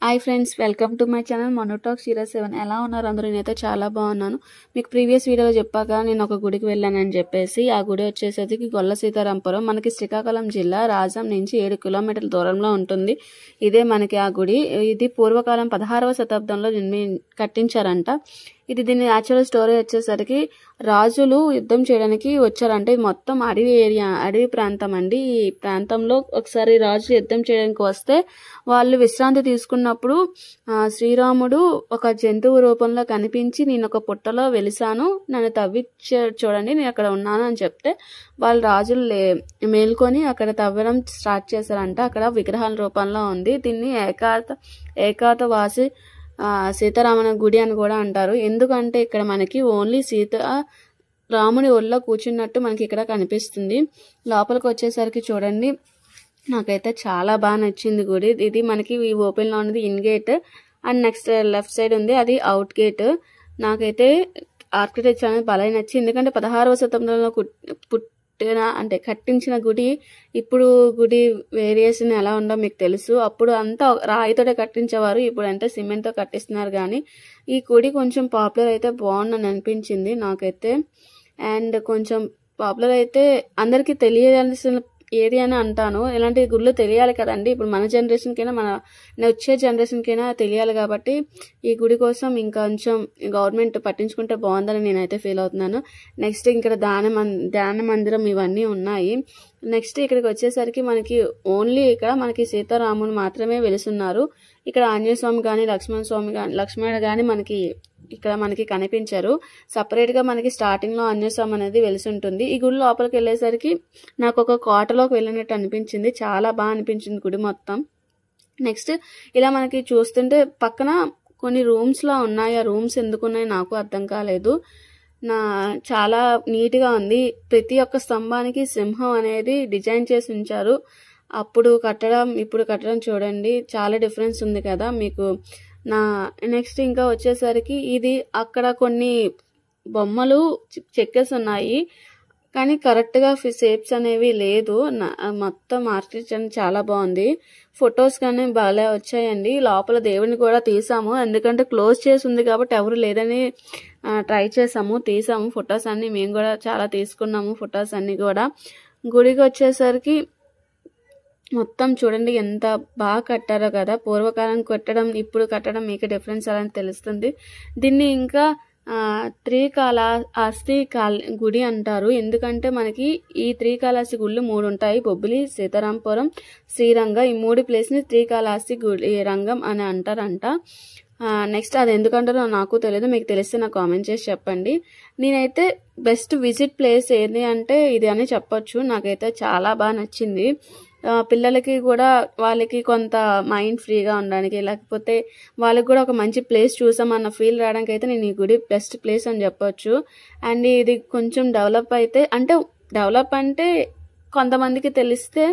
Hi friends, welcome to my channel Manotalk 07. ఎలా ఉన్నారు అందరూ? నేనైతే చాలా బాగున్నాను. మీకు ప్రీవియస్ వీడియోలో చెప్పాక నేను ఒక గుడికి వెళ్ళానని చెప్పేసి, ఆ గుడి వచ్చేసరికి గొల్ల సీతారాంపురం, మనకి శ్రీకాకుళం జిల్లా రాజం నుంచి 7 కిలోమీటర్ల దూరంలో ఉంటుంది. ఇదే మనకి ఆ గుడి. ఇది పూర్వకాలం 16వ శతాబ్దంలో కట్టించారంట. దీని యాక్చువల్ స్టోరీ వచ్చేసరికి రాజులు యుద్ధం చేయడానికి వచ్చారంటే ఇది మొత్తం అడవి ప్రాంతం అండి. ఈ ప్రాంతంలో ఒకసారి రాజులు యుద్ధం చేయడానికి వస్తే వాళ్ళు విశ్రాంతి తీసుకున్నప్పుడు శ్రీరాముడు ఒక జంతువు రూపంలో కనిపించి, నేను ఒక పుట్టలో వెలిసాను, నన్ను చూడండి, నేను అక్కడ ఉన్నాను అని చెప్తే వాళ్ళు రాజులు మేల్కొని అక్కడ తవ్వడం స్టార్ట్ చేశారంట. అక్కడ విగ్రహాల రూపంలో ఉంది. దీన్ని ఏకాతవాసి సీతారామన గుడి అని కూడా అంటారు. ఎందుకంటే ఇక్కడ మనకి ఓన్లీ రాముని ఒళ్ళో కూర్చున్నట్టు మనకి ఇక్కడ కనిపిస్తుంది. లోపలికి వచ్చేసరికి చూడండి, నాకైతే చాలా బాగా నచ్చింది గుడి. ఇది మనకి ఓపెన్ లో ఉన్నది in gate, and next left side ఉంది అది అవుట్ గేట్. నాకైతే ఆర్కిటెక్చర్ అనేది బాగా నచ్చింది. ఎందుకంటే 16వ శతాబ్దంలో కట్టించిన గుడి. ఇప్పుడు గుడి వేరియేషన్ ఎలా ఉందో మీకు తెలుసు. అప్పుడు అంతా రాయితోటే కట్టించేవారు, ఇప్పుడు అంటే సిమెంట్ తో కట్టిస్తున్నారు. కానీ ఈ గుడి కొంచెం పాపులర్ అయితే బాగుందని అనిపించింది నాకైతే. అండ్ కొంచెం పాపులర్ అయితే అందరికి తెలియాల్సిన ఏరియా అని అంటాను. ఇలాంటి గుళ్ళు తెలియాలి కదండి. ఇప్పుడు మన జనరేషన్ కైనా మన వచ్చే జనరేషన్ కైనా తెలియాలి. కాబట్టి ఈ గుడి కోసం ఇంకొంచెం గవర్నమెంట్ పట్టించుకుంటే బాగుందని నేనైతే ఫీల్ అవుతున్నాను. నెక్స్ట్ ఇక్కడ ధ్యాన మందిరం ఇవన్నీ ఉన్నాయి. నెక్స్ట్ ఇక్కడికి వచ్చేసరికి మనకి ఓన్లీ ఇక్కడ మనకి సీతారాములు మాత్రమే వెలుసున్నారు. ఇక్కడ ఆంజనేయ స్వామి కానీ లక్ష్మణుడు కానీ మనకి కనిపించారు. సపరేట్ గా మనకి స్టార్టింగ్ లో ఆంజనేయ స్వామి అనేది వెలిసి ఉంటుంది. ఈ గుడి లోపలికి వెళ్ళేసరికి నాకు ఒక కోటలోకి వెళ్ళినట్టు అనిపించింది. చాలా బాగా అనిపించింది గుడి మొత్తం. నెక్స్ట్ ఇలా మనకి చూస్తుంటే పక్కన కొన్ని రూమ్స్ లా ఉన్నాయి. ఆ రూమ్స్ ఎందుకున్నాయి నాకు అర్థం కాలేదు. చాలా నీట్ గా ఉంది. ప్రతి ఒక్క స్తంభానికి సింహం అనేది డిజైన్ చేసి ఉంచారు. అప్పుడు కట్టడం ఇప్పుడు కట్టడం చూడండి, చాలా డిఫరెన్స్ ఉంది కదా మీకు. నెక్స్ట్ ఇంకా వచ్చేసరికి ఇది అక్కడ కొన్ని బొమ్మలు చెక్కేసి ఉన్నాయి, కానీ కరెక్ట్ గా షేప్స్ అనేవి లేదు. మొత్తం ఆర్కిటెక్చర్ చాలా బాగుంది. ఫొటోస్ కానీ బాగా వచ్చాయండి. లోపల దేవుడిని కూడా తీసాము, ఎందుకంటే క్లోజ్ చేసి ఉంది కాబట్టి ఎవరు లేదని ట్రై చేసాము, తీసాము ఫొటోస్ అన్ని. మేము కూడా చాలా తీసుకున్నాము ఫొటోస్ అన్ని కూడా. గుడికి వచ్చేసరికి మొత్తం చూడండి ఎంత బాగా కట్టారో కదా. పూర్వకాలం కట్టడం ఇప్పుడు కట్టడం మీకు డిఫరెన్స్ అలా తెలుస్తుంది. దీన్ని ఇంకా త్రికాళహస్తి గుడి అంటారు. ఎందుకంటే మనకి ఈ త్రికాళహస్తి గుళ్ళు 3 ఉంటాయి: బొబ్బిలి, సీతారాంపురం, శ్రీరంగ. ఈ 3 ప్లేస్ ని త్రికాళహస్తి గుడి రంగం అని అంటారంట. నెక్స్ట్ అది ఎందుకంటారో నాకు తెలియదు, మీకు తెలిస్తే నాకు కామెంట్ చేసి చెప్పండి. నేనైతే బెస్ట్ విజిట్ ప్లేస్ ఏది అంటే ఇది అని చెప్పొచ్చు. నాకైతే చాలా బాగా నచ్చింది. పిల్లలకి కూడా వాళ్ళకి కొంత మైండ్ ఫ్రీగా ఉండడానికి, లేకపోతే వాళ్ళకి కూడా ఒక మంచి ప్లేస్ చూసామన్న ఫీల్ రావడానికి అయితే నేను ఈ గుడి బెస్ట్ ప్లేస్ అని చెప్పొచ్చు. అండ్ ఇది కొంచెం డెవలప్ అంటే కొంతమందికి తెలిస్తే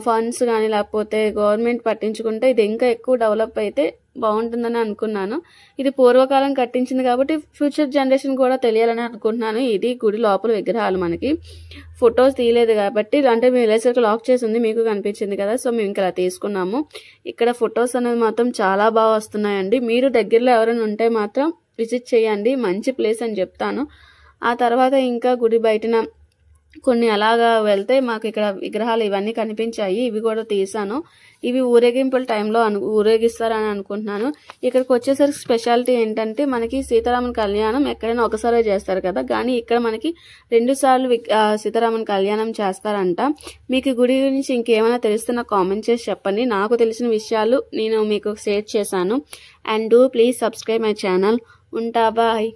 ఫండ్స్ కానీ లేకపోతే గవర్నమెంట్ పట్టించుకుంటే ఇది ఇంకా ఎక్కువ డెవలప్ అయితే బాగుంటుందని అనుకున్నాను. ఇది పూర్వకాలం కట్టించింది కాబట్టి ఫ్యూచర్ జనరేషన్ కూడా తెలియాలని అనుకుంటున్నాను. ఇది గుడి లోపల విగ్రహాలు మనకి ఫొటోస్ తీయలేదు కాబట్టి, అంటే మేము వెళ్ళేసరికి లాక్ చేసి ఉంది, మీకు కనిపించింది కదా, సో మేము ఇంకా తీసుకున్నాము. ఇక్కడ ఫొటోస్ అనేది మాత్రం చాలా బాగా వస్తున్నాయండి. మీరు దగ్గరలో ఎవరైనా ఉంటే మాత్రం విజిట్ చేయండి, మంచి ప్లేస్ అని చెప్తాను. ఆ తర్వాత ఇంకా గుడి బయటన కొన్ని అలాగా వెళ్తే మాకు ఇక్కడ విగ్రహాలు ఇవన్నీ కనిపించాయి, ఇవి కూడా తీసాను. ఇవి ఊరేగింపుల టైంలో ఊరేగిస్తారని అనుకుంటున్నాను. ఇక్కడికి వచ్చేసరికి స్పెషాలిటీ ఏంటంటే మనకి సీతారామన్ కళ్యాణం ఎక్కడైనా ఒకసారి చేస్తారు కదా, కానీ ఇక్కడ మనకి 2 సార్లు సీతారామన్ కళ్యాణం చేస్తారంట. మీకు గుడి గురించి ఇంకేమైనా తెలిస్తే నాకు కామెంట్ చేసి చెప్పండి. నాకు తెలిసిన విషయాలు నేను మీకు షేర్ చేశాను. And please subscribe my channel. ఉంటా, బాయ్.